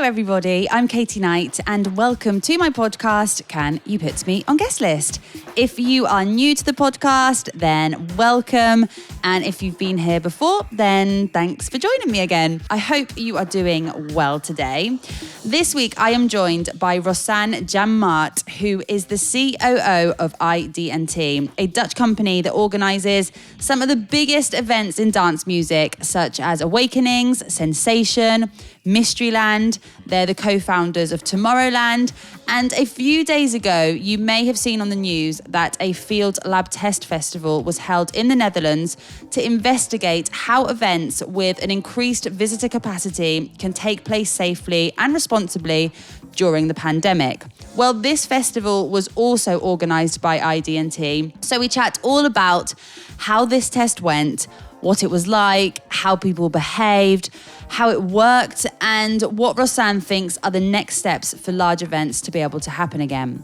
everybody. I'm Katie Knight and welcome to my podcast, Can You Put Me on Guest List? If you are new to the podcast, then welcome. And if you've been here before, then thanks for joining me again. I hope you are doing well today. This week, I am joined by Rosanne Janmaat, who is the COO of ID&T, a Dutch company that organises some of the biggest events in dance music, such as Awakenings, Sensation, Mystryland. They're the co-founders of Tomorrowland. And a few days ago, you may have seen on the news that a Fieldlab test festival was held in the Netherlands to investigate how events with an increased visitor capacity can take place safely and responsibly during the pandemic. Well, this festival was also organised by ID&T. So we chat all about how this test went, what it was like, how people behaved, how it worked, and what Rosanne thinks are the next steps for large events to be able to happen again.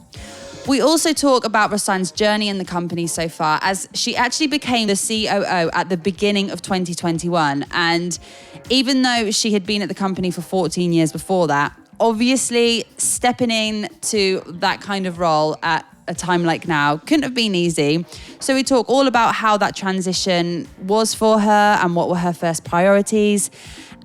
We also talk about Rosanne's journey in the company so far, as she actually became the COO at the beginning of 2021. And even though she had been at the company for 14 years before that, obviously stepping into that kind of role at a time like now couldn't have been easy. So we talk all about how that transition was for her and what were her first priorities.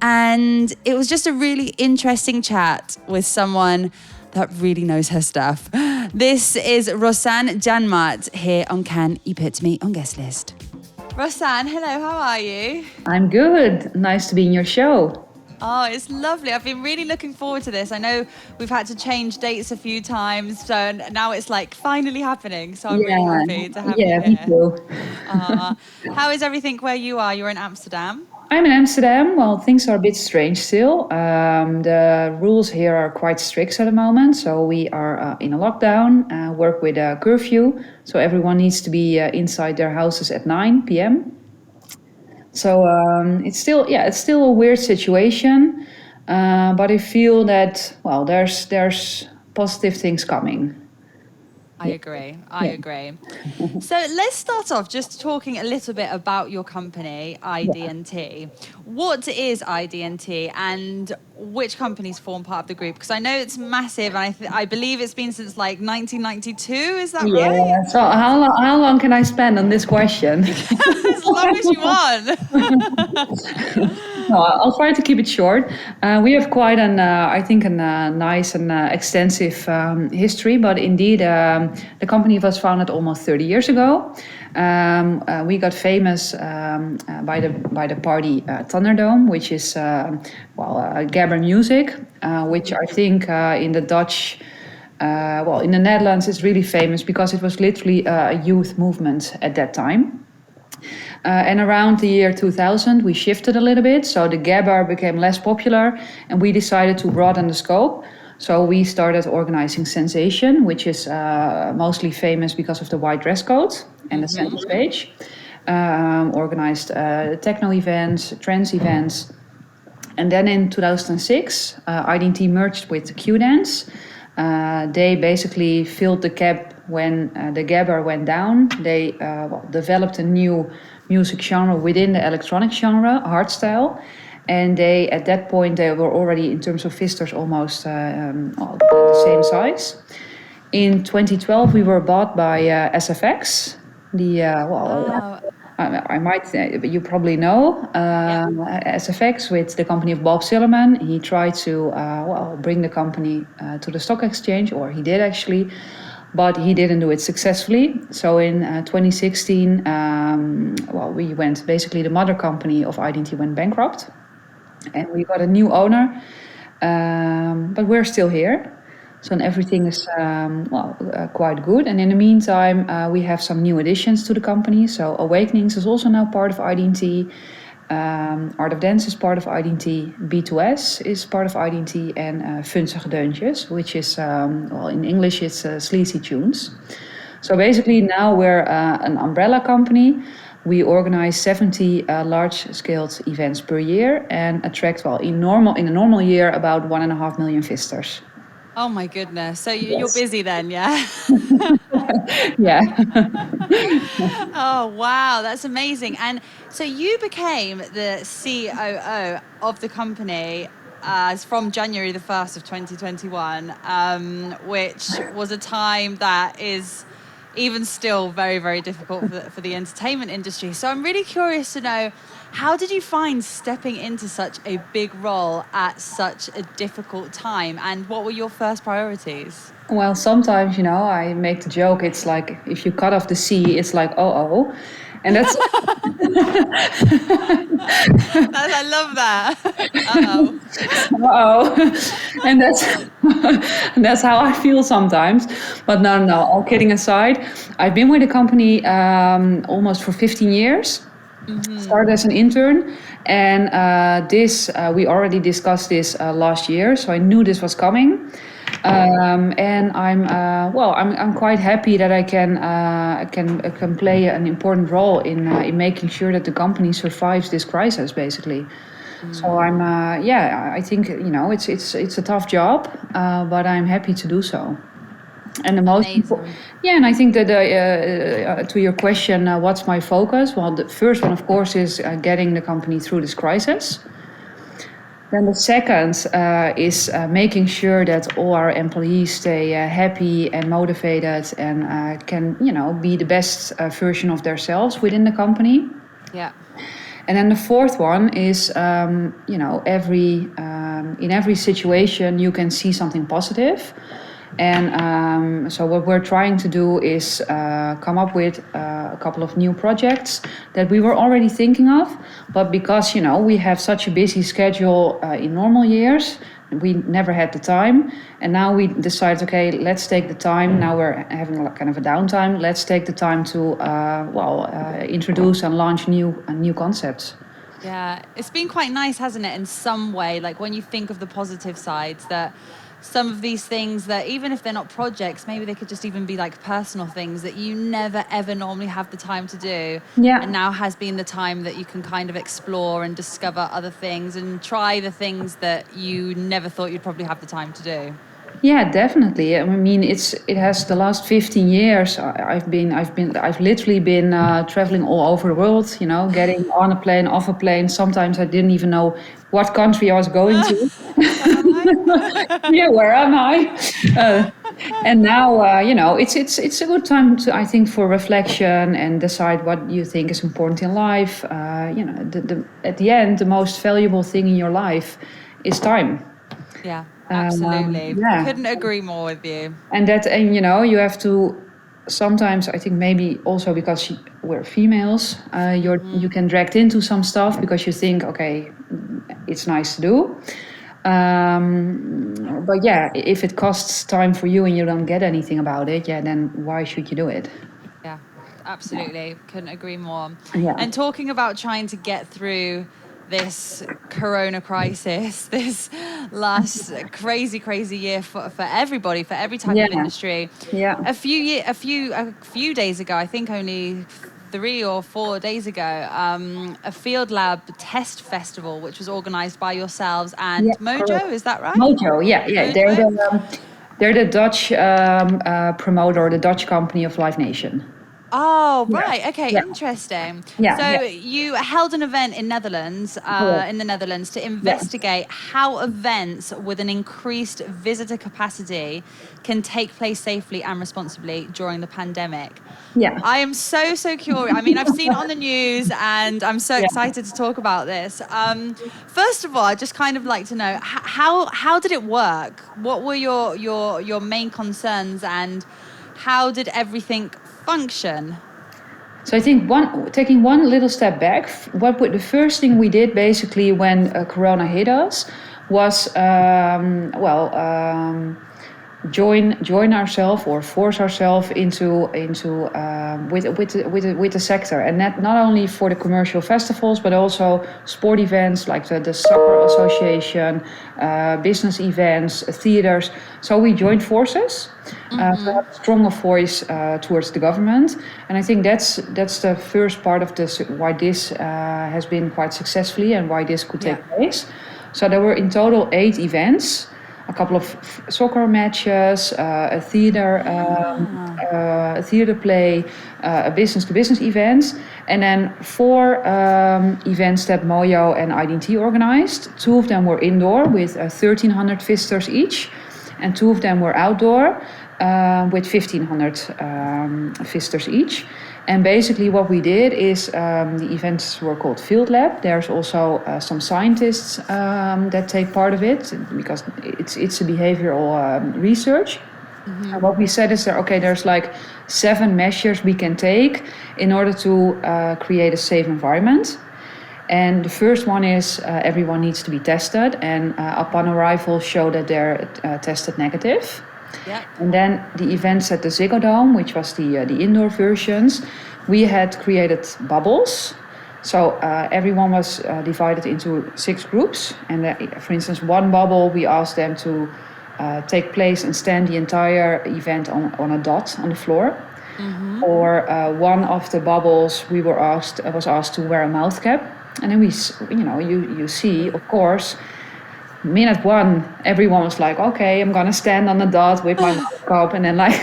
And it was just a really interesting chat with someone that really knows her stuff. This is Rosanne Janmaat here on Can You Put Me on Guest List? Rosanne, hello, how are you? I'm good. Nice to be in your show. Oh, it's lovely. I've been really looking forward to this. I know we've had to change dates a few times, so now it's like finally happening. So I'm really happy to have you here. Me too. How is everything where you are? You're in Amsterdam? I'm in Amsterdam. Well, things are a bit strange still. The rules here are quite strict at the moment. So we are in a lockdown, work with a curfew. So everyone needs to be inside their houses at 9 p.m. So it's still a weird situation, but I feel that there's positive things coming. I agree. So let's start off just talking a little bit about your company, ID&T. What is ID&T and which companies form part of the group? Because I know it's massive and I believe it's been since like 1992, is that right? Yeah, so how long can I spend on this question? As long as you want. No, I'll try to keep it short. We have quite a nice and extensive history, but indeed the company was founded almost 30 years ago. We got famous by the party Thunderdome, which is gabber music, which I think in the Dutch, in the Netherlands is really famous because it was literally a youth movement at that time. And around the year 2000, we shifted a little bit. So the gabber became less popular and we decided to broaden the scope. So we started organizing Sensation, which is mostly famous because of the white dress code and the center stage. Organized techno events, trance events. And then in 2006, ID&T merged with Q-Dance. They basically filled the gap when the gabber went down. They developed a new music genre within the electronic genre, hardstyle. And at that point, they were already, in terms of visitors, almost the same size. In 2012, we were bought by SFX. I might, you probably know SFX with the company of Bob Sillerman. He tried to bring the company to the stock exchange, or he did actually, but he didn't do it successfully. So in 2016, we went, basically the mother company of ID&T went bankrupt, and we got a new owner, but we're still here. So everything is quite good. And in the meantime, we have some new additions to the company. So Awakenings is also now part of ID&T. Art of Dance is part of ID&T. B2S is part of ID&T. And Funzige Deuntjes, which is, in English, it's sleazy tunes. So basically now we're an umbrella company. We organize 70 large-scale events per year and attract, in a normal year, about 1.5 million visitors. Oh my goodness. So you're busy then, yeah? Yeah. Oh, wow. That's amazing. And so you became the COO of the company from January the 1st of 2021, which was a time that is even still very, very difficult for the entertainment industry. So I'm really curious to know, how did you find stepping into such a big role at such a difficult time? And what were your first priorities? Well, sometimes, I make the joke, it's like if you cut off the sea, it's like, oh. And that's I love that. Uh-oh. And that's how I feel sometimes. But no, all kidding aside, I've been with the company almost for 15 years. Started as an intern, and we already discussed this last year, so I knew this was coming. And I'm quite happy that I can play an important role in making sure that the company survives this crisis, basically. So I think it's a tough job, but I'm happy to do so. And the most and I think that to your question, what's my focus? Well, the first one, of course, is getting the company through this crisis. Then the second is making sure that all our employees stay happy and motivated and can, be the best version of themselves within the company. Yeah. And then the fourth one is, in every situation you can see something positive. And so what we're trying to do is come up with a couple of new projects that we were already thinking of, but because we have such a busy schedule in normal years, we never had the time, and now we decided, okay, let's take the time. Now we're having kind of a downtime. Let's take the time to introduce and launch new concepts. Yeah, it's been quite nice, hasn't it, in some way, like when you think of the positive sides, that some of these things that even if they're not projects, maybe they could just even be like personal things that you never ever normally have the time to do. Yeah. And now has been the time that you can kind of explore and discover other things and try the things that you never thought you'd probably have the time to do. Yeah, definitely. I mean, it has the last 15 years. I've literally been traveling all over the world. Getting on a plane, off a plane. Sometimes I didn't even know what country I was going to. Yeah, where am I? And now, it's a good time to, I think, for reflection and decide what you think is important in life. At the end, the most valuable thing in your life is time. Yeah. Absolutely. Couldn't agree more with you. And you have to sometimes, I think maybe also because we're females, you can dragged into some stuff because you think, okay, it's nice to do. But yeah, if it costs time for you and you don't get anything about it, then why should you do it? Yeah, absolutely. Couldn't agree more. Yeah. And talking about trying to get through this corona crisis, this last crazy year for everybody, for every type of industry. Yeah. A few days ago, I think only 3 or 4 days ago, a Fieldlab test festival, which was organized by yourselves and Mojo, correct. Is that right? Mojo, yeah. Mojo? They're the Dutch promoter, the Dutch company of Live Nation. Oh, right. Okay, interesting. Yeah. So you held an event in Netherlands, in the Netherlands, to investigate how events with an increased visitor capacity can take place safely and responsibly during the pandemic. Yeah. I am so curious. I mean, I've seen it on the news and I'm so excited to talk about this. First of all, I'd just kind of like to know, how did it work? What were your main concerns and how did everything function? So I think taking one little step back, the first thing we did basically when Corona hit us was join ourselves or force ourselves into with the sector, and that not only for the commercial festivals but also sport events like the soccer association, business events, theaters. So we joined forces to have a stronger voice towards the government, and I think that's the first part of this, why this has been quite successfully and why this could take place. So there were in total 8 events. A couple of soccer matches, a theater a theater play, a business-to-business events, and then 4 events that Mojo and ID&T organized. 2 of them were indoor with 1,300 visitors each, and 2 of them were outdoor with 1,500 visitors each. And basically what we did is the events were called Fieldlab. There's also some scientists that take part of it because it's a behavioral research. And what we said is that, okay, there's like 7 measures we can take in order to create a safe environment. And the first one is everyone needs to be tested and upon arrival show that they're tested negative. Yeah. And then the events at the Ziggo Dome, which was the indoor versions, we had created bubbles. So everyone was divided into 6 groups. And for instance, one bubble, we asked them to take place and stand the entire event on a dot on the floor. Or one of the bubbles, was asked to wear a mouth cap. And then you see, of course, minute 1, everyone was like, okay, I'm gonna stand on the dot with my mouth cap, and then like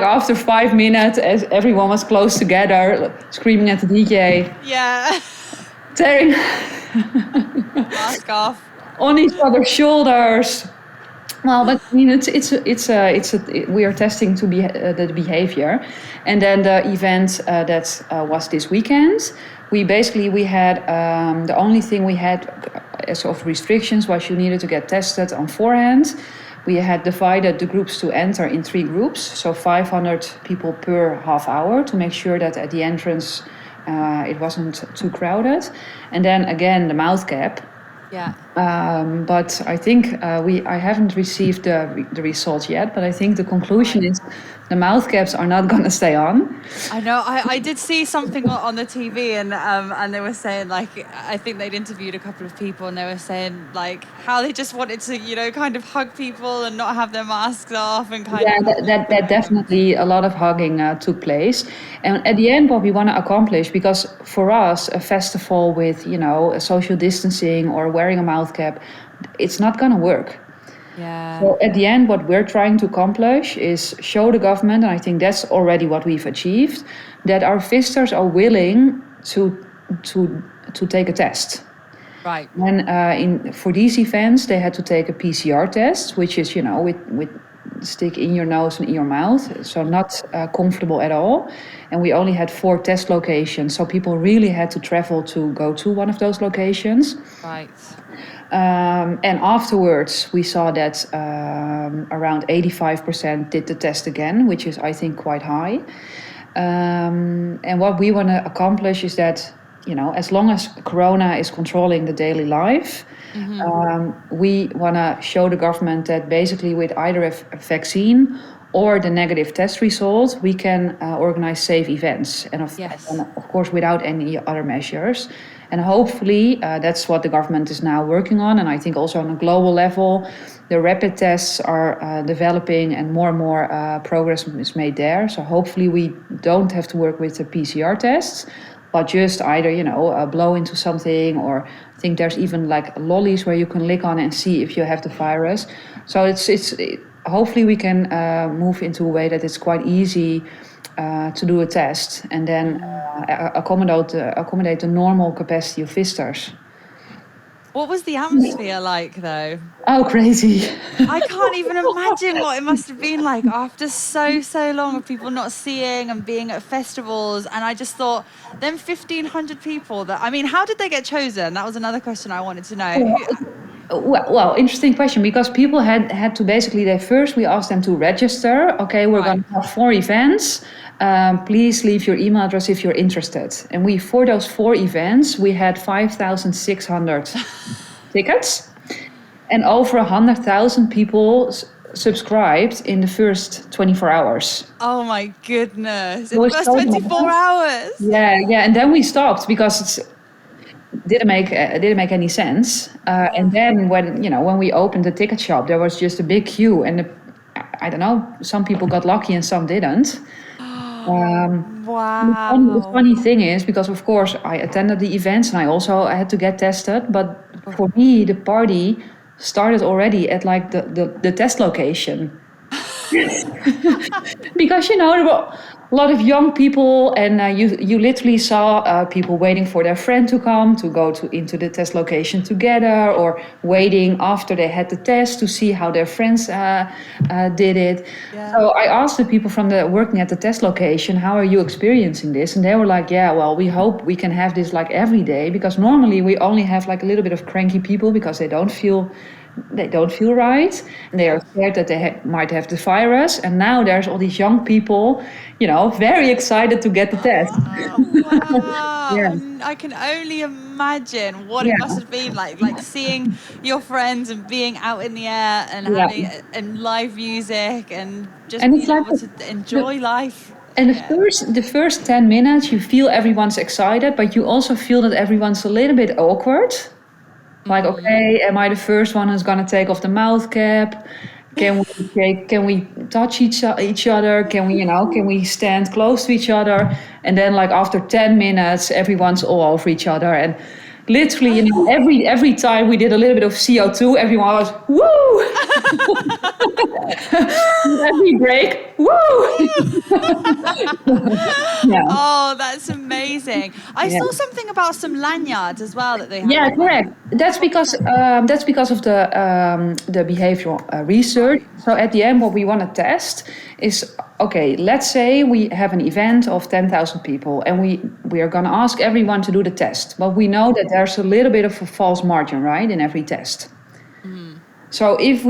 after 5 minutes, as everyone was close together, screaming at the DJ, tearing mask off on each other's shoulders. Well, but I mean, we are testing the behavior, and then the event that was this weekend. We had the only thing we had as of restrictions was you needed to get tested on forehand. We had divided the groups to enter in 3 groups, so 500 people per half hour to make sure that at the entrance it wasn't too crowded. And then again the mouth cap. Yeah. But I think I haven't received the results yet. But I think the conclusion is the mouth caps are not going to stay on. I know. I did see something on the TV, and they were saying, like, I think they'd interviewed a couple of people, and they were saying like how they just wanted to kind of hug people and not have their masks off and kind of. That definitely a lot of hugging took place. And at the end, what we want to accomplish, because for us a festival with a social distancing or wearing a mouth cap, it's not going to work. Yeah. So at the end, what we're trying to accomplish is show the government, and I think that's already what we've achieved, that our visitors are willing to take a test. Right. And for these events, they had to take a PCR test, which is with stick in your nose and in your mouth, so not comfortable at all. And we only had 4 test locations, so people really had to travel to go to one of those locations. Right. And afterwards, we saw that around 85% did the test again, which is, I think, quite high. And what we want to accomplish is that, as long as Corona is controlling the daily life, we want to show the government that basically with either a vaccine or the negative test result, we can organize safe events. And of course, without any other measures. And hopefully that's what the government is now working on. And I think also on a global level, the rapid tests are developing and more progress is made there. So hopefully we don't have to work with the PCR tests, but just either, blow into something, or I think there's even like lollies where you can lick on and see if you have the virus. So hopefully we can move into a way that it's quite easy to do a test and then accommodate the normal capacity of visitors. What was the atmosphere like, though? Oh, crazy. I can't even imagine what it must have been like after so long of people not seeing and being at festivals. And I just thought, them 1,500 people, how did they get chosen? That was another question I wanted to know. Well, interesting question, because people had to basically, we asked them to register. Okay, we're going to have 4 events. Please leave your email address if you're interested. And for those 4 events, we had 5,600 tickets, and over 100,000 people subscribed in the first 24 hours. Oh my goodness! In the first 24 hours. Yeah, and then we stopped because it didn't make any sense. And then when we opened the ticket shop, there was just a big queue, and I don't know, some people got lucky and some didn't. Wow. The funny thing is, because of course I attended the events and I had to get tested, but for me the party started already at like the test location. Because there were a lot of young people, and you literally saw people waiting for their friend to come to go into the test location together, or waiting after they had the test to see how their friends did it. Yeah. So I asked the people from working at the test location, how are you experiencing this? And they were like, yeah, well, we hope we can have this like every day, because normally we only have like a little bit of cranky people because they don't feel right, and they are scared that they might have the virus. And now there's all these young people, very excited to get the test. Wow. Yeah. And I can only imagine what Yeah. it must have been like seeing your friends and being out in the air and Yeah. having and live music and just And being it's like able to enjoy life. And the first 10 minutes, you feel everyone's excited, but you also feel that everyone's a little bit awkward. Like, okay, am I the first one who's gonna take off the mouth cap? Can we touch each other? Can we stand close to each other? And then like after 10 minutes, everyone's all over each other. And literally, every time we did a little bit of CO2, everyone was woo. Every break, woo. Yeah. Oh, that's amazing. I saw something about some lanyards as well that they have. Yeah, correct. That's because of the behavioral research. So at the end, what we want to test is, okay, let's say we have an event of 10,000 people, and we are going to ask everyone to do the test. But we know that there's a little bit of a false margin, right, in every test. So if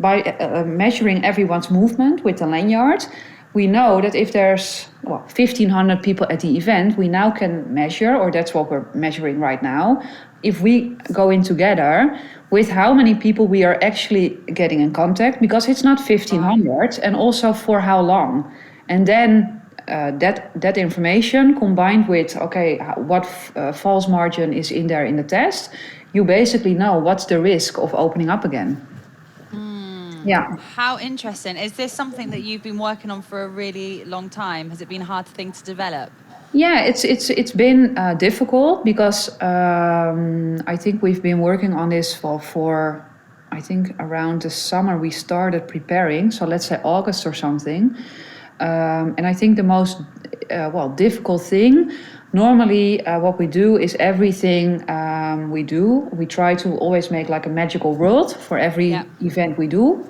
by measuring everyone's movement with the lanyard, we know that if there's 1,500 people at the event, we now can measure, or that's what we're measuring right now, if we go in together, with how many people we are actually getting in contact, because it's not 1,500, and also for how long. And then that information combined with, what false margin is in there in the test, you basically know what's the risk of opening up again. Yeah. How interesting. Is this something that you've been working on for a really long time? Has it been a hard thing to develop? Yeah, it's been difficult because I think we've been working on this for I think around the summer we started preparing. So let's say August or something. And I think the most difficult thing, normally what we do is everything we try to always make like a magical world for every event we do.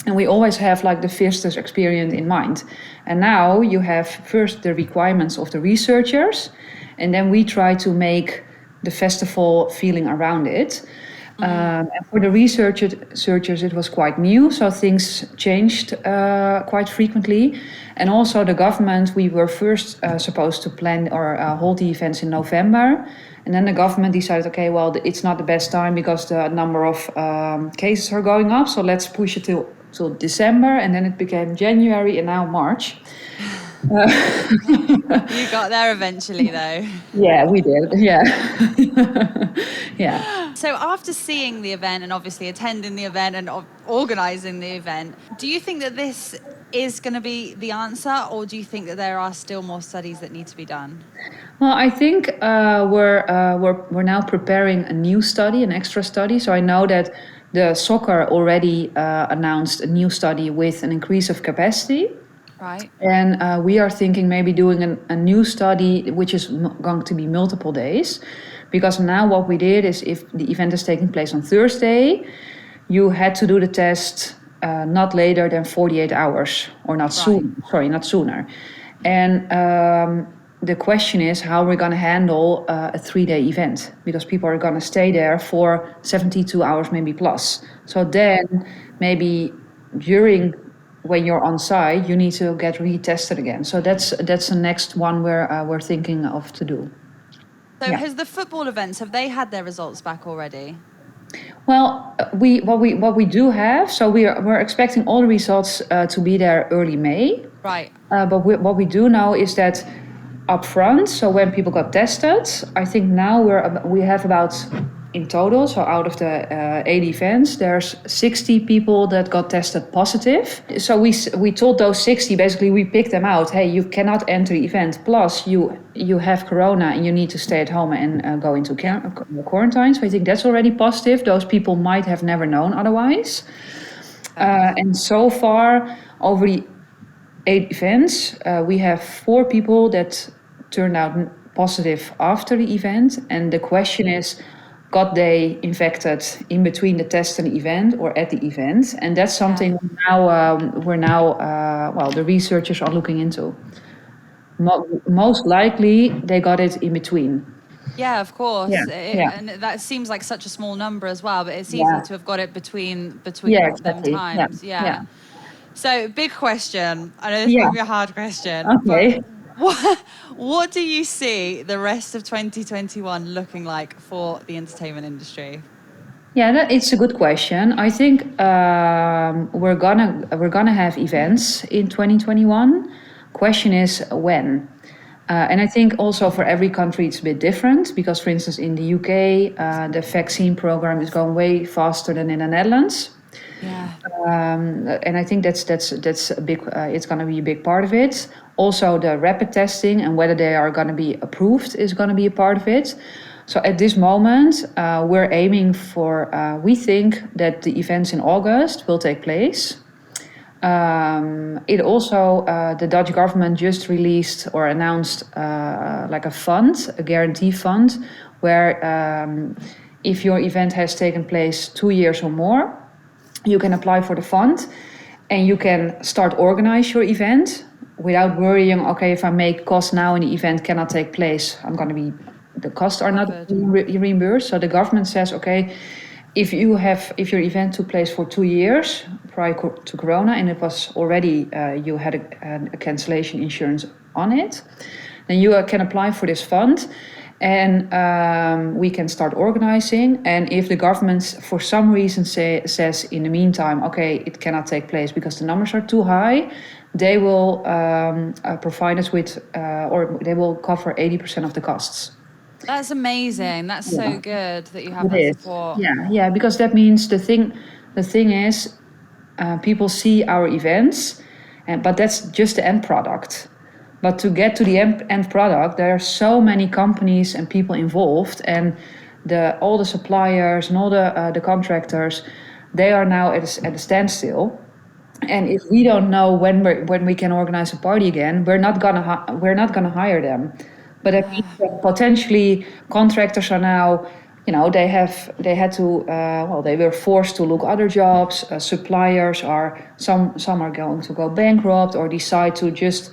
And we always have like the visitors experience in mind. And now you have first the requirements of the researchers, and then we try to make the festival feeling around it. And for the researchers, it was quite new, so things changed quite frequently. And also the government, we were first supposed to plan or hold the events in November. And then the government decided, okay, well, it's not the best time because the number of cases are going up, so let's push it till December. And then it became January and now March. You got there eventually, though. Yeah, we did. Yeah. Yeah. So after seeing the event and obviously attending the event and organizing the event, do you think that this is going to be the answer, or do you think that there are still more studies that need to be done? Well, I think we're now preparing a new study, an extra study. So I know that the soccer already announced a new study with an increase of capacity. Right. And we are thinking maybe doing a new study, which is going to be multiple days. Because now what we did is, if the event is taking place on Thursday, you had to do the test not later than 48 hours, or not sooner. And the question is how we're going to handle a 3-day event, because people are going to stay there for 72 hours, maybe plus. So then maybe when you're on site, you need to get retested again. So that's the next one we're thinking of to do. So has the football events, have they had their results back already? Well, what we do have, so we're expecting all the results to be there early May. Right. But what we do know is that up front, so when people got tested, I think now we have about in total, so out of the 8 events, there's 60 people that got tested positive. So we told those 60, basically we picked them out. Hey, you cannot enter the event. Plus you have corona and you need to stay at home and go into quarantine. So I think that's already positive. Those people might have never known otherwise. And so far, over the 8 events, we have 4 people that turned out positive after the event. And the question is, got they infected in between the test and the event or at the event? And that's something we're now the researchers are looking into. Most likely they got it in between. Yeah, of course. Yeah. And that seems like such a small number as well, but it's easy Yeah. to have got it between Exactly. them times. Yeah. So, big question. I know this might be a hard question. Okay. But what do you see the rest of 2021 looking like for the entertainment industry? Yeah, it's a good question. I think we're gonna have events in 2021. Question is when. And I think also for every country it's a bit different because, for instance, in the UK, the vaccine program is going way faster than in the Netherlands. Yeah. And I think that's a big. It's going to be a big part of it. Also, the rapid testing and whether they are going to be approved is going to be a part of it. So at this moment, we're aiming for. We think that the events in August will take place. It also, the Dutch government just released or announced like a fund, a guarantee fund, where if your event has taken place 2 years or more, you can apply for the fund and you can start organize your event without worrying, okay, if I make costs now and the event cannot take place, the costs are not reimbursed. So the government says, okay, if your event took place for 2 years prior to Corona and it was already, you had a cancellation insurance on it, then you can apply for this fund and we can start organizing. And if the government for some reason says in the meantime, okay, it cannot take place because the numbers are too high, they will provide us with, or they will cover 80% of the costs. That's amazing. That's so good that you have that support. Yeah, because that means the thing is, people see our events, but that's just the end product. But to get to the end product, there are so many companies and people involved, and all the suppliers and all the contractors, they are now at a standstill. And if we don't know when we can organize a party again, we're not gonna hire them. But that means that potentially contractors are now, they were forced to look other jobs. Suppliers some are going to go bankrupt or decide to just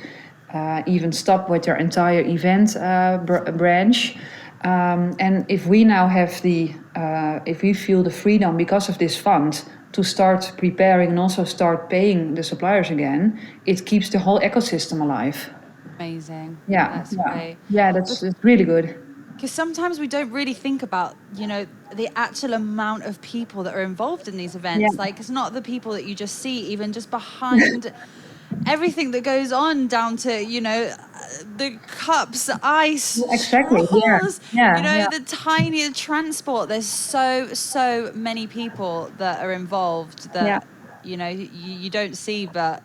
even stop with their entire event branch. And if we now have if we feel the freedom because of this fund to start preparing and also start paying the suppliers again, it keeps the whole ecosystem alive. Amazing. Yeah, that's great. Yeah, that's really good. Because sometimes we don't really think about, the actual amount of people that are involved in these events. Yeah. Like, it's not the people that you just see, even just behind everything that goes on down to, the cups, ice, exactly. straws, Yeah. the tiny transport. There's so many people that are involved that, you don't see, but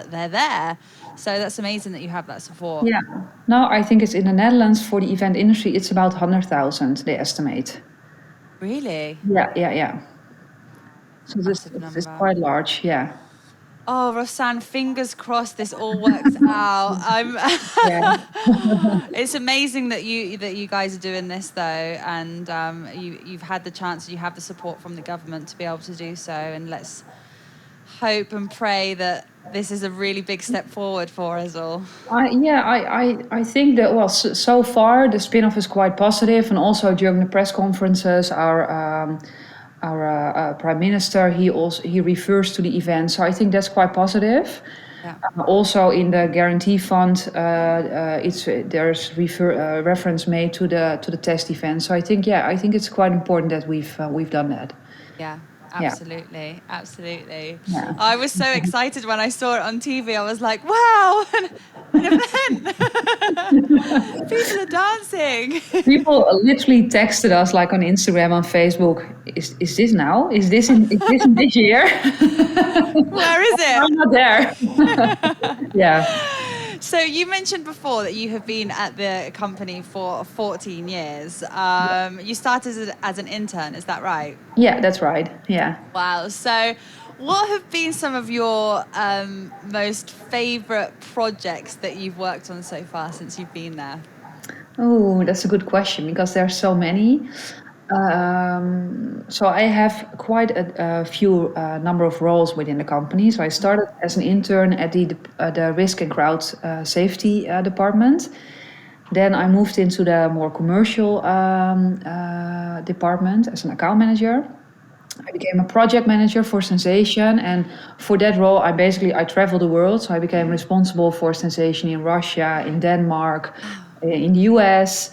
they're there. So that's amazing that you have that support. Yeah. No, I think it's in the Netherlands for the event industry, it's about 100,000, they estimate. Really? Yeah. So this is quite large, yeah. Oh, Rosanne, fingers crossed this all works out. It's amazing that you guys are doing this though, and you've had the chance, you have the support from the government to be able to do so, and let's hope and pray that this is a really big step forward for us all. I think that, so far the spin-off is quite positive, and also during the press conferences, our Prime Minister, he refers to the event, so I think that's quite positive. Yeah. Also in the guarantee fund, there's reference made to the test event. So I think it's quite important that we've done that. Yeah, Absolutely, absolutely. Yeah. I was so excited when I saw it on TV. I was like, wow, an event. People are dancing. People literally texted us like on Instagram, on Facebook. Is this now? Is this in this year? Where is I'm it? not there. Yeah. So you mentioned before that you have been at the company for 14 years. You started as an intern, is that right? Yeah, that's right. Yeah. Wow. So what have been some of your most favorite projects that you've worked on so far since you've been there? Oh, that's a good question because there are so many. So I have quite a few number of roles within the company. So I started as an intern at the risk and crowd safety department. Then I moved into the more commercial department as an account manager. I became a project manager for Sensation, and for that role, I traveled the world. So I became responsible for Sensation in Russia, in Denmark, in the US.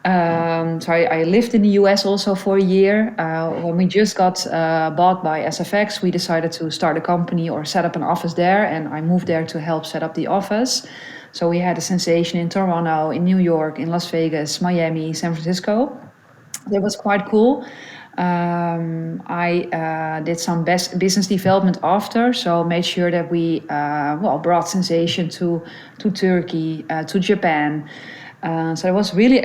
So I lived in the US also for a year. When we just got bought by SFX, we decided to start a company or set up an office there, and I moved there to help set up the office. So we had a Sensation in Toronto, in New York, in Las Vegas, Miami, San Francisco. That was quite cool. I did some business development after, so made sure that we brought Sensation to Turkey, to Japan. So it was really,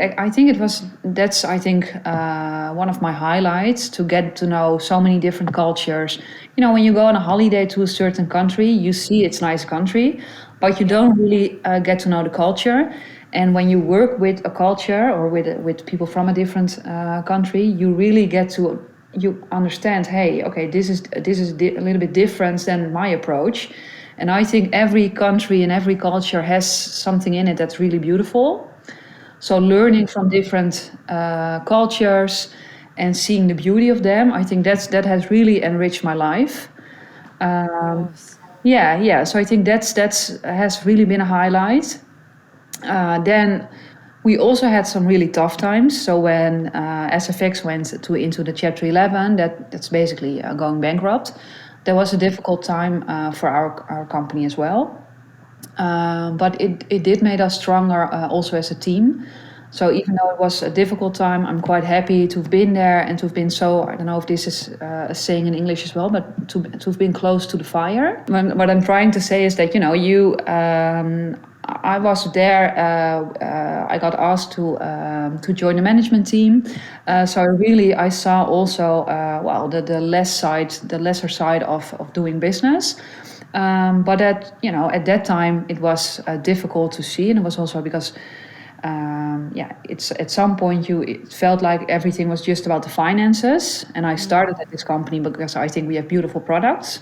that's one of my highlights, to get to know so many different cultures. You know, when you go on a holiday to a certain country, you see it's a nice country, but you don't really get to know the culture. And when you work with a culture or with people from a different country, you really you understand, hey, okay, this is a little bit different than my approach. And I think every country and every culture has something in it that's really beautiful. So learning from different cultures and seeing the beauty of them, I think that has really enriched my life. Yeah. So I think that's has really been a highlight. Then we also had some really tough times. So when SFX went into the Chapter 11, that's basically going bankrupt, that was a difficult time for our company as well. But it did make us stronger also as a team. So even though it was a difficult time, I'm quite happy to have been there and to have been I don't know if this is a saying in English as well, but to have been close to the fire. What I'm trying to say is that, I was there. I got asked to join the management team. So I saw also the lesser side of doing business. But at that time it was difficult to see, and it was also because it's at some point it felt like everything was just about the finances. And I started at this company because I think we have beautiful products.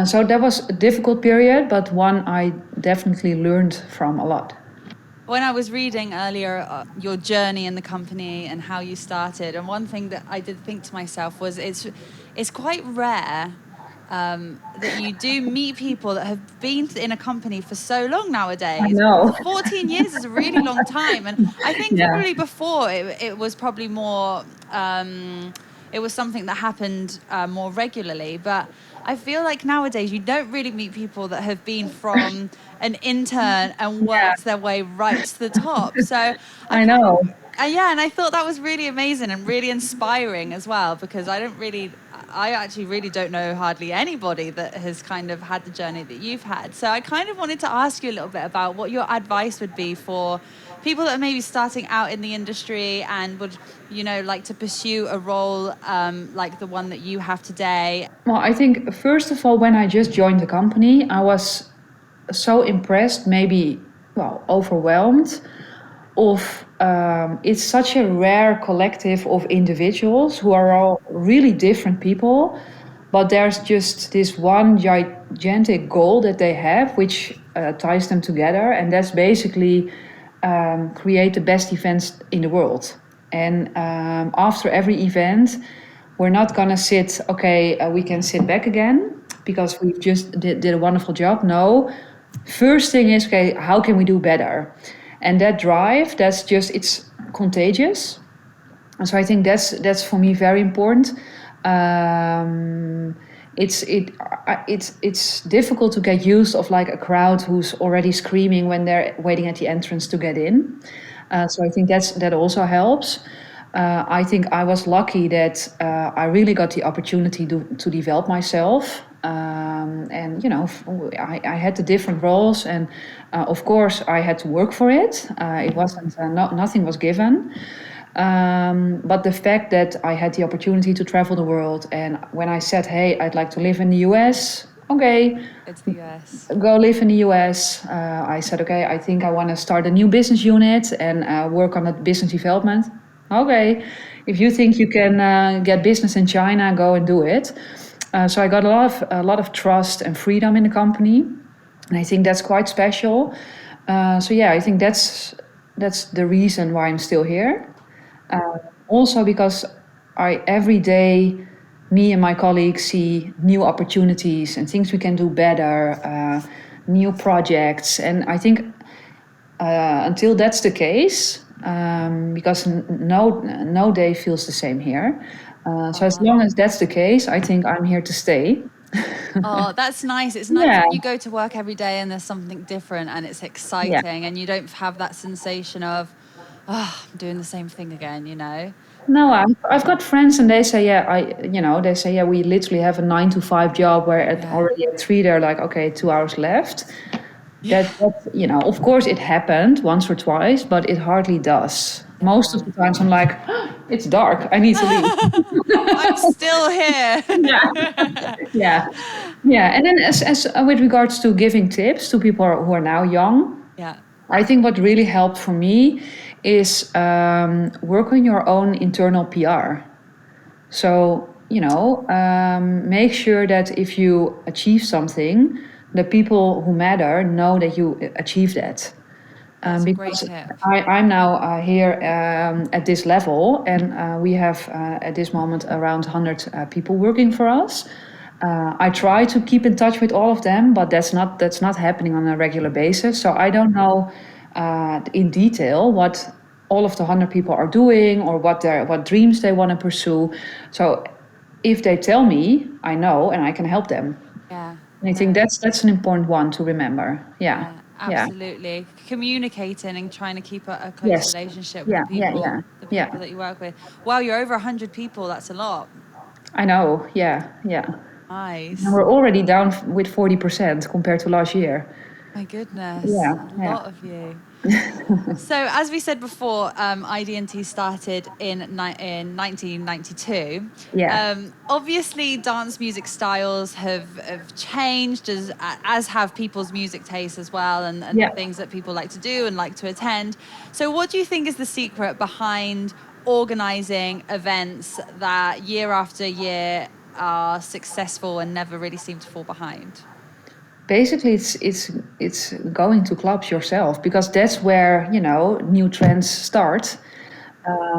So that was a difficult period, but one I definitely learned from a lot. When I was reading earlier your journey in the company and how you started, and one thing that I did think to myself was it's quite rare that you do meet people that have been in a company for so long nowadays. I know. 14 years is a really long time. And I think probably before it was probably more, it was something that happened more regularly. But I feel like nowadays you don't really meet people that have been from an intern and worked their way right to the top. So I know. And I thought that was really amazing and really inspiring as well, because I actually really don't know hardly anybody that has kind of had the journey that you've had. So I kind of wanted to ask you a little bit about what your advice would be for people that are maybe starting out in the industry and would, like to pursue a role like the one that you have today. Well, I think first of all, when I just joined the company, I was so impressed, maybe, overwhelmed of it's such a rare collective of individuals who are all really different people, but there's just this one gigantic goal that they have, which ties them together, and that's basically create the best events in the world. And after every event, we're not gonna sit, we can sit back again because we've just did a wonderful job. No, first thing is, how can we do better? And that drive, it's contagious. And so I think that's for me very important. Um, it's difficult to get used of like a crowd who's already screaming when they're waiting at the entrance to get in. So I think that also helps. I think I was lucky that I really got the opportunity to develop myself. And you know, I had the different roles, and of course I had to work for it. It wasn't nothing was given. But the fact that I had the opportunity to travel the world, and when I said, "Hey, I'd like to live in the US," okay, It's the US. go live in the US. I said, okay, I think I want to start a new business unit and work on that business development. Okay, if you think you can get business in China, go and do it. So I got a lot of trust and freedom in the company, and I think that's quite special. So yeah, I think that's the reason why I'm still here. Also because I every day, me and my colleagues see new opportunities and things we can do better, new projects, and I think until that's the case, because no day feels the same here. So as long as that's the case, I think I'm here to stay. Oh, that's nice. It's nice Yeah, when you go to work every day and there's something different and it's yeah. exciting and you don't have that sensation of, oh, I'm doing the same thing again, you know? No, I've got friends and they say, yeah, they say, yeah, we literally have a 9 to 5 job where Yeah. already at 3, they're like, okay, 2 hours left. That, of course it happened once or twice, but it hardly does. Most of the times I'm like, it's dark, I need to leave. I'm still here. Yeah, yeah. And then as with regards to giving tips to people who are now young, Yeah. I think what really helped for me is work on your own internal PR. So, make sure that if you achieve something, the people who matter know that you achieved that. That's a great Because tip. I'm now here at this level, and we have at this moment around 100 people working for us. I try to keep in touch with all of them, but that's not happening on a regular basis. So I don't know in detail what all of the 100 people are doing or what dreams they want to pursue. So if they tell me, I know and I can help them. Yeah. And I think No. that's an important one to remember. Yeah, Yeah, yeah. absolutely. Communicating and trying to keep a close Yes. relationship with Yeah, yeah, yeah, the yeah. people that you work with. Wow, you're over 100 people. That's a lot. I know. Yeah, yeah. And Nice. we're already down with 40% compared to last year. My goodness, Yeah, a yeah, lot of you. So, as we said before, ID&T started in 1992. yeah, Obviously, dance music styles have changed as have people's music tastes as well, and the yeah. things that people like to do and like to attend. So, what do you think is the secret behind organizing events that year after year are successful and never really seem to fall behind? Basically, it's going to clubs yourself because that's where new trends start.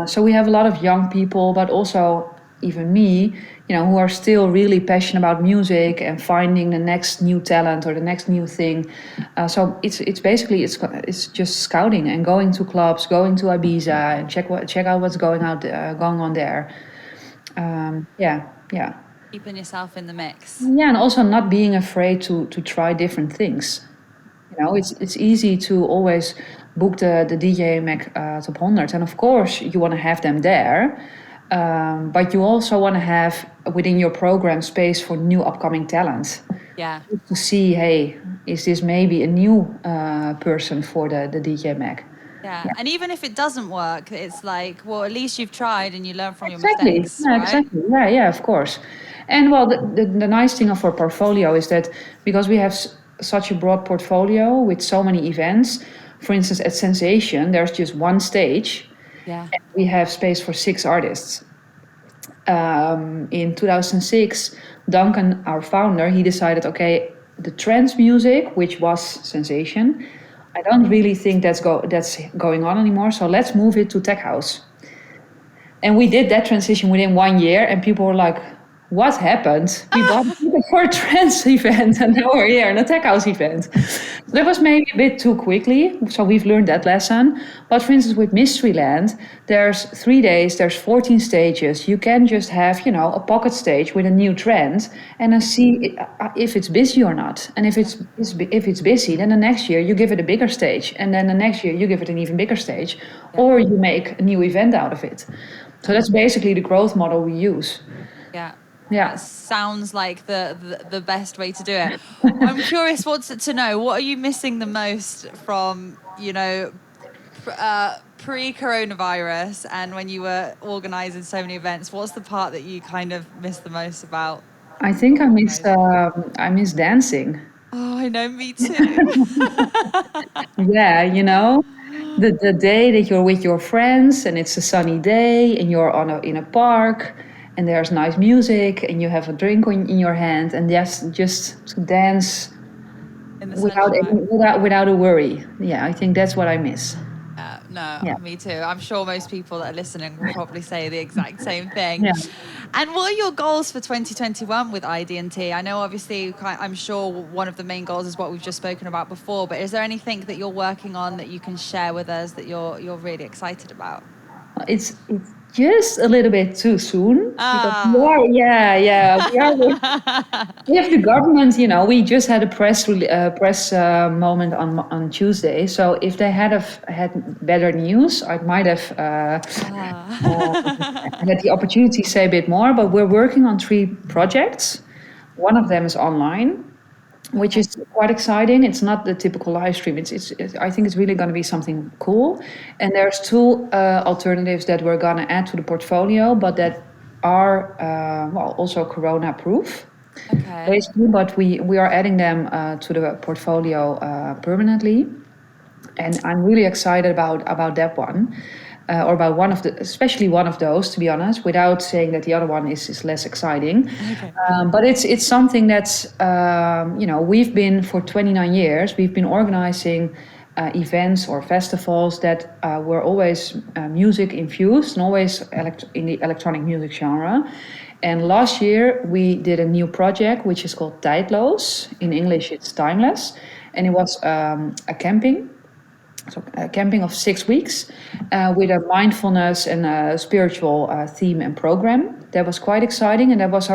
So we have a lot of young people, but also even me, who are still really passionate about music and finding the next new talent or the next new thing. So it's basically it's just scouting and going to clubs, going to Ibiza and check out what's going on there. Yeah, yeah. Keeping yourself in the mix. Yeah, and also not being afraid to try different things. It's easy to always book the DJ Mac Top 100, and of course you want to have them there, but you also want to have within your program space for new upcoming talent Yeah. to see, hey, is this maybe a new person for the DJ Mac? Yeah, and even if it doesn't work, it's like, well, at least you've tried and you learn from your Exactly. mistakes, Yeah, right? exactly. Yeah, yeah, of course. And well, the nice thing of our portfolio is that because we have such a broad portfolio with so many events, for instance, at Sensation, there's just one stage. Yeah. We have space for 6 artists. In 2006, Duncan, our founder, he decided, okay, the trance music, which was Sensation, I don't really think that's going on anymore. So let's move it to tech house. And we did that transition within 1 year, and people were like, what happened? We bought a ticket for a trance event and now we're here in a tech house event. So that was maybe a bit too quickly. So we've learned that lesson. But for instance, with Mystryland, there's 3 days, there's 14 stages. You can just have, a pocket stage with a new trend and then see if it's busy or not. And if it's busy, then the next year you give it a bigger stage. And then the next year you give it an even bigger stage. Yeah. Or you make a new event out of it. So that's basically the growth model we use. Yeah. Yeah. That sounds like the best way to do it. I'm curious to know, what are you missing the most from, pre-coronavirus and when you were organising so many events? What's the part that you kind of miss the most about? I think I miss dancing. Oh, I know, me too. Yeah, the day that you're with your friends and it's a sunny day and you're in a park and there's nice music and you have a drink in your hand and just dance without a worry. Yeah, I think that's what I miss. Me too. I'm sure most people that are listening will probably say the exact same thing. Yeah. And what are your goals for 2021 with ID&T? I know obviously, I'm sure one of the main goals is what we've just spoken about before, but is there anything that you're working on that you can share with us that you're really excited about? It's just a little bit too soon. Because we are with the government. We just had a press moment on Tuesday. So if they had better news, I might have had the opportunity to say a bit more. But we're working on 3 projects. One of them is online, which is quite exciting. It's not the typical live stream. I think it's really going to be something cool. And there's 2 alternatives that we're going to add to the portfolio, but that are also Corona proof. Okay. Basically, but we are adding them to the portfolio permanently, and I'm really excited about that one. Or about especially one of those, to be honest, without saying that the other one is less exciting. Okay. But it's something that's, we've been for 29 years, we've been organizing events or festivals that were always music infused and always in the electronic music genre. And last year we did a new project which is called Tijdloos. In English, it's timeless. And it was a camping. So a camping of 6 weeks with a mindfulness and a spiritual theme and program. That was quite exciting, and that was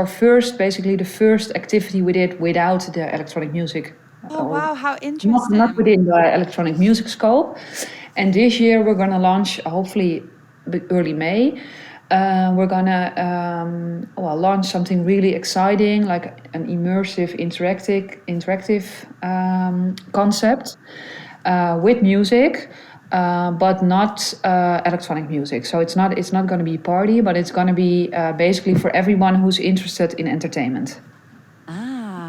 basically the first activity we did without the electronic music. Oh wow, how interesting. Not within the electronic music scope. And this year we're going to launch, hopefully early May, we're going to launch something really exciting, like an immersive, interactive concept. With music, but not electronic music. So it's not going to be a party, but it's going to be basically for everyone who's interested in entertainment.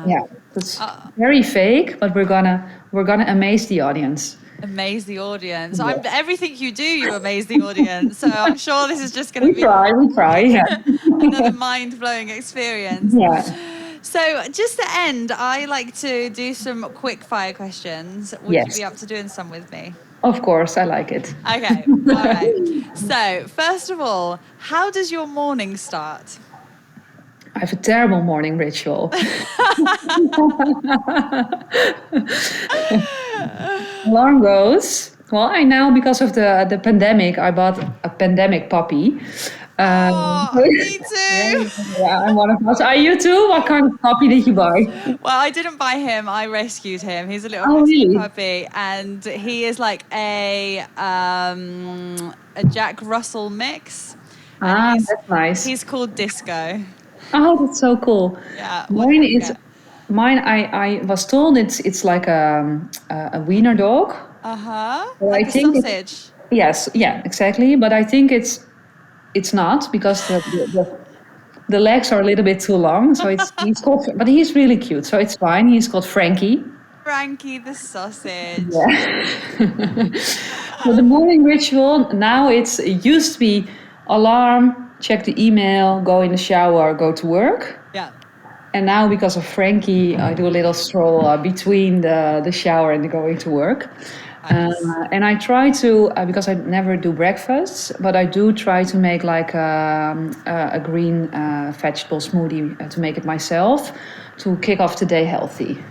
Yeah, it's very fake, but we're gonna amaze the audience. Amaze the audience. Yes. Everything you do, you amaze the audience. So I'm sure this is just going to be. We try. Yeah. Another mind-blowing experience. Yeah. So just to end, I like to do some quick fire questions. Would you be up to doing some with me? Of course, I like it. Okay, all right. So first of all, how does your morning start? I have a terrible morning ritual. Alarm goes. Well, I now, because of the pandemic, I bought a pandemic puppy. Me too. Yeah, I'm one of those. Are you too? What kind of puppy did you buy? Well, I didn't buy him. I rescued him. He's a little puppy, and he is like a Jack Russell mix. That's nice. He's called Disco. Oh, that's so cool. Yeah. Mine. I was told it's like a wiener dog. Like a sausage. Yes. Yeah. Exactly. But I think it's not, because the legs are a little bit too long. So he's called, but he's really cute. So it's fine. He's called Frankie. Frankie the sausage. Yeah. So the morning ritual now, it used to be alarm, check the email, go in the shower, go to work. Yeah. And now, because of Frankie, I do a little stroll between the shower and the going to work. Nice. And I try to, because I never do breakfasts, but I do try to make like a green vegetable smoothie to make it myself to kick off the day healthy.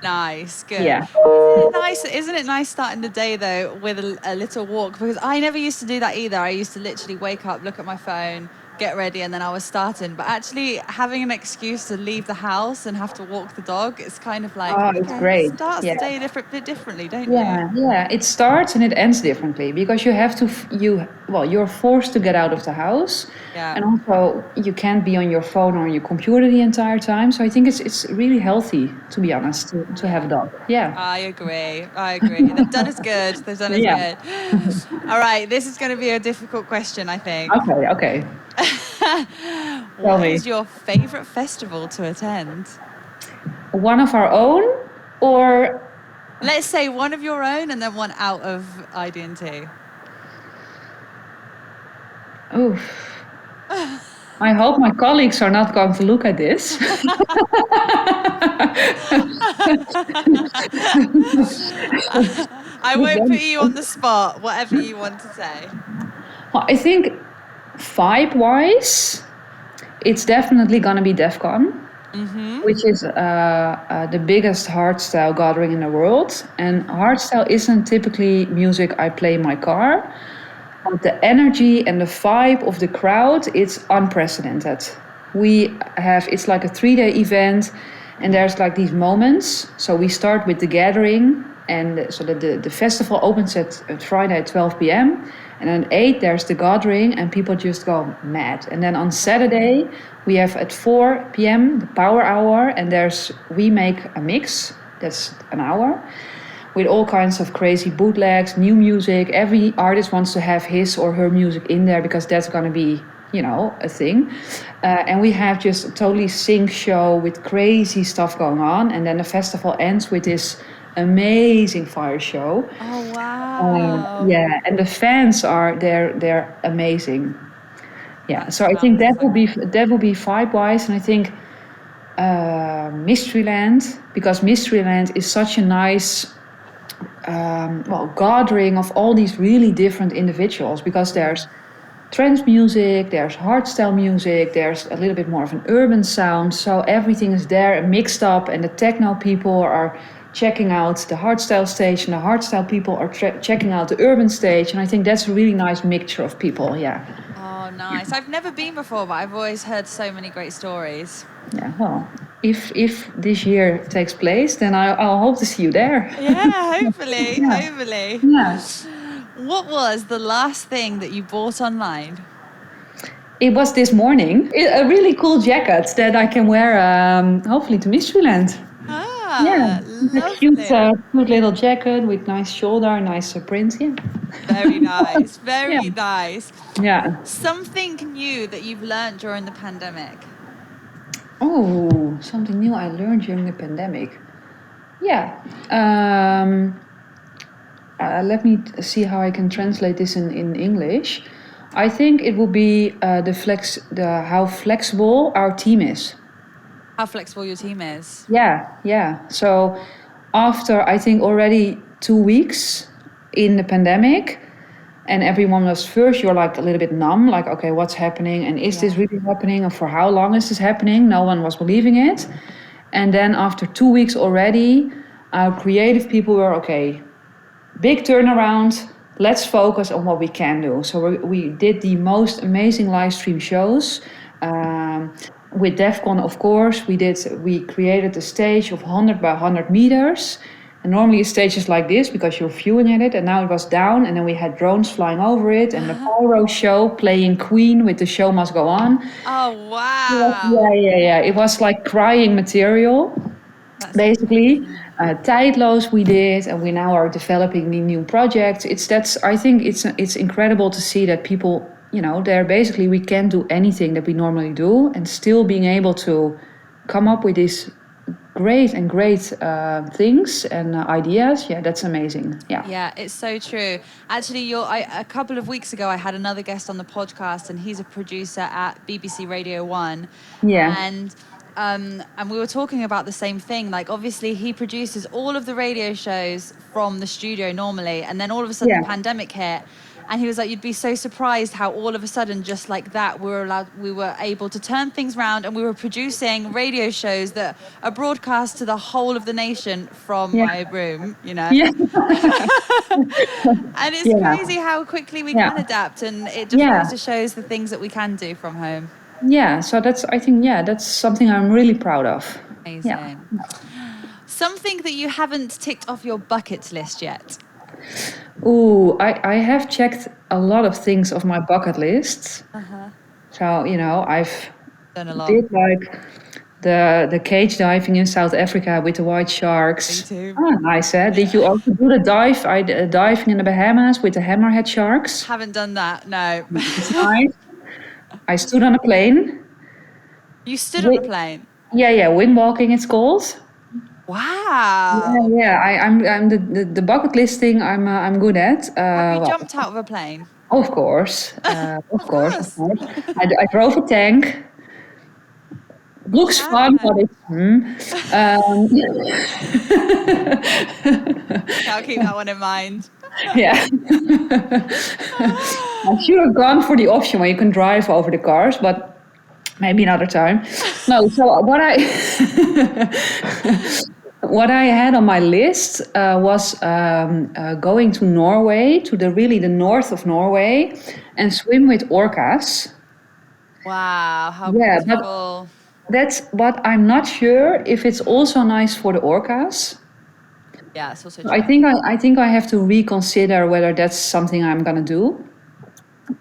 Nice, good. Yeah. Isn't it nice? Isn't it nice starting the day though with a little walk? Because I never used to do that either. I used to literally wake up, look at my phone, get ready, and then I was starting. But actually, having an excuse to leave the house and have to walk the dog, it's kind of like Oh, it's okay, great. starts the Yeah. day bit differently, don't you? Yeah. It starts and it ends differently because you have to, you're forced to get out of the house. Yeah. And also, you can't be on your phone or on your computer the entire time. So I think it's really healthy, to be honest, to have a dog. Yeah. I agree. I agree. They've done us good. They've done us Yeah. good. All right, this is going to be a difficult question, I think. Okay. Tell What me. is your favorite festival to attend? One of our own or Let's say one of your own and then one out of ID&T. oof. I hope my colleagues are not going to look at this. I won't put you on the spot, whatever you want to say. Well, I think vibe-wise, it's definitely going to be DEF CON, which is the biggest hardstyle gathering in the world. And hardstyle isn't typically music I play in my car, but the energy and the vibe of the crowd, it's unprecedented. It's like a 3-day event, and there's like these moments. So we start with the gathering, and so the festival opens at Friday at 12 p.m. And then 8 there's the gathering, and people just go mad. And then on Saturday we have at 4 p.m. the power hour, and we make a mix. That's an hour with all kinds of crazy bootlegs, new music. Every artist wants to have his or her music in there because that's going to be, a thing. And we have just a totally sync show with crazy stuff going on. And then the festival ends with this amazing fire show. Oh, wow. Yeah, and the fans they're amazing. Yeah, That so I think sounds that will be vibe-wise, and I think Mystryland, because Mystryland is such a nice gathering of all these really different individuals, because there's trance music, there's hardstyle music, there's a little bit more of an urban sound, so everything is there mixed up, and the techno people are checking out the hardstyle stage, and the hardstyle people are checking out the urban stage, and I think that's a really nice mixture of people. Yeah. Oh, nice. I've never been before, but I've always heard so many great stories. Yeah, well, if this year takes place, then I'll hope to see you there. Yeah, hopefully, Yeah. hopefully. Yeah. What was the last thing that you bought online? It was this morning. A really cool jacket that I can wear, hopefully, to Mystryland. Yeah, it's a Lovely. cute little jacket with nice shoulder, nice print. Yeah. Very nice, very Yeah. nice. Yeah. Something new that you've learned during the pandemic? Oh, something new I learned during the pandemic. Yeah. Let me see how I can translate this in English. I think it will be how flexible our team is. How flexible your team is? Yeah. So after I think already 2 weeks in the pandemic, and everyone was first, you're like a little bit numb, like, okay, what's happening? And is this really happening? And for how long is this happening? No one was believing it. And then after 2 weeks already, our creative people were, okay, big turnaround. Let's focus on what we can do. So we did the most amazing live stream shows. With DEF CON, of course, we created a stage of 100 by 100 meters. And normally a stage is like this because you're viewing at it. And now it was down, and then we had drones flying over it, and the pyro show playing Queen with The Show Must Go On. Oh, wow. Yeah. It was like crying material. That's Basically, tijdloos we did, and we now are developing the new projects. I think it's incredible to see that people, we can do anything that we normally do, and still being able to come up with these great things and ideas. Yeah, that's amazing. Yeah, it's so true. Actually, a couple of weeks ago, I had another guest on the podcast, and he's a producer at BBC Radio 1. Yeah. And and we were talking about the same thing. Like, obviously, he produces all of the radio shows from the studio normally, and then all of a sudden, the pandemic hit, and he was like, "You'd be so surprised how all of a sudden, just like that, we were able to turn things around, and we were producing radio shows that are broadcast to the whole of the nation from my room, you know." Yeah. And it's crazy how quickly we can adapt, and it just goes to shows the things that we can do from home. Yeah, so that's something I'm really proud of. Amazing. Yeah. Something that you haven't ticked off your bucket list yet? Ooh, I have checked a lot of things off my bucket list. So, you know, I've done a lot. Did like the cage diving in South Africa with the white sharks. Me too. Oh, nice, eh? Did you also do the dive? Diving in the Bahamas with the hammerhead sharks. Haven't done that, no. It's nice. I stood on a plane. You stood on a plane? Yeah, wind walking it's called. Wow. Yeah. I'm the bucket list thing I'm good at. Have you jumped out of a plane? Of course, of course. I drove a tank. Looks fun, but it's I'll keep that one in mind. Yeah. I should have gone for the option where you can drive over the cars, but maybe another time. No, so what I had on my list was going to Norway, to the north of Norway, and swim with orcas. Wow, how beautiful. But I'm not sure if it's also nice for the orcas. Yeah, it's also true. I think I have to reconsider whether that's something I'm gonna do.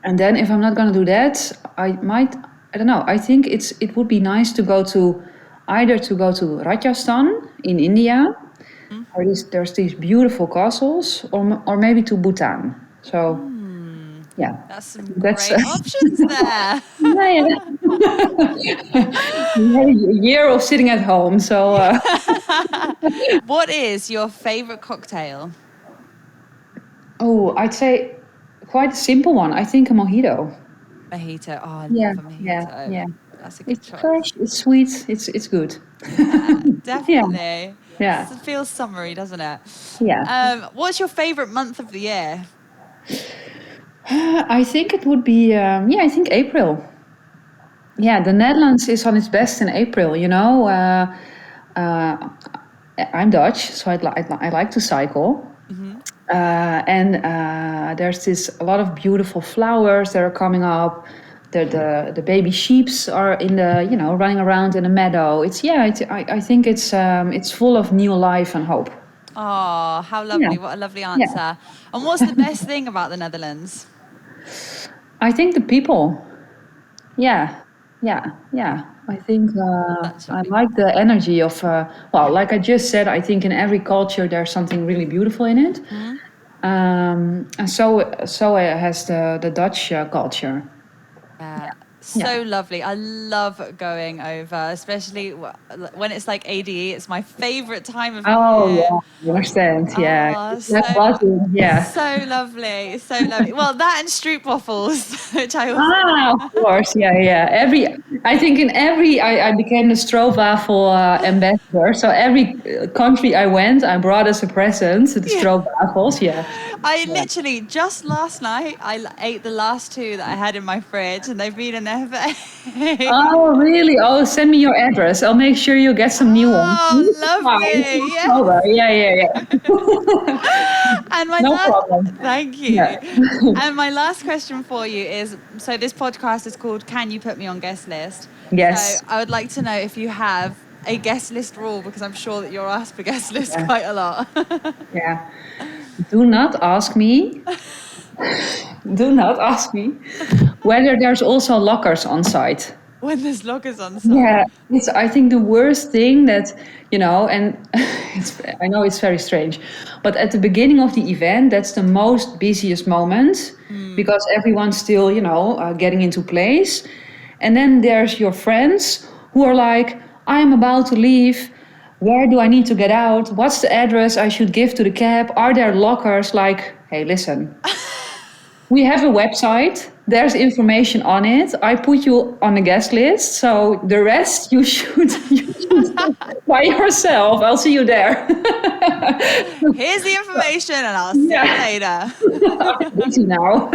And then if I'm not gonna do that, I don't know. I think it would be nice to go to Rajasthan in India, where there's these beautiful castles, or maybe to Bhutan. So yeah, that's some great options there. Yeah. We had a year of sitting at home, so. What is your favorite cocktail? Oh, I'd say quite a simple one. I think a mojito. Mojito. Oh, I love a mojito. Yeah. That's a good choice. It's fresh. It's sweet. It's good. Yeah, definitely. Yeah. It feels summery, doesn't it? Yeah. What's your favorite month of the year? I think it would be, I think April. Yeah, the Netherlands is on its best in April, you know. I'm Dutch, so I like to cycle. And there's a lot of beautiful flowers that are coming up. The baby sheeps are running around in a meadow. I think it's full of new life and hope. Oh, how lovely. What a lovely answer. Yeah. And what's the best thing about the Netherlands? I think the people. Yeah. I think I like the energy of, like I just said, I think in every culture there's something really beautiful in it. And so it has the Dutch culture. So lovely. I love going over, especially when it's like ADE. It's my favorite time of year. Oh, yeah, I understand. Yeah. So lovely. So lovely. Well, that and stroopwafels, which I also... of course. Yeah. I became the stroopwafel ambassador. So every country I went, I brought as a present the stroopwafels. Yeah. I literally, just last night, I ate the last two that I had in my fridge, and they've been in there for Oh, really? Oh, send me your address. I'll make sure you get some new ones. Oh, lovely. Yeah. And my problem. Thank you. Yeah. And my last question for you is, so this podcast is called Can You Put Me on Guest List? Yes. So I would like to know if you have a guest list rule, because I'm sure that you're asked for guest lists quite a lot. Yeah. Do not ask me whether there's also lockers on site. When there's lockers on site. Yeah, it's I think the worst thing that, and I know it's very strange, but at the beginning of the event, that's the most busiest moment because everyone's still, getting into place. And then there's your friends who are like, I'm about to leave. Where do I need to get out? What's the address I should give to the cab? Are there lockers? Like, hey, listen, we have a website. there's information on it. I put you on the guest list, so the rest you should by yourself. I'll see you there. Here's the information, and I'll see you later. I'm busy now.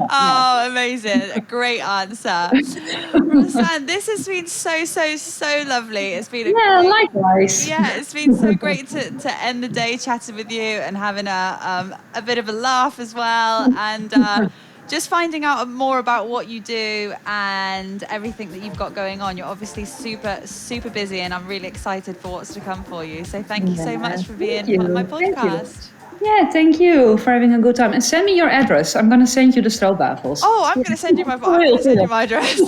Oh, amazing. A great answer. Rosanne, this has been so lovely. It's been likewise. Yeah, it's been so great to end the day chatting with you and having a bit of a laugh as well, and just finding out more about what you do and everything that you've got going on. You're obviously super busy, and I'm really excited for what's to come for you. So thank you so much for being on my podcast. Yeah, thank you for having a good time. And send me your address. I'm going to send you the stroopwafels. Oh, I'm going to send you my address.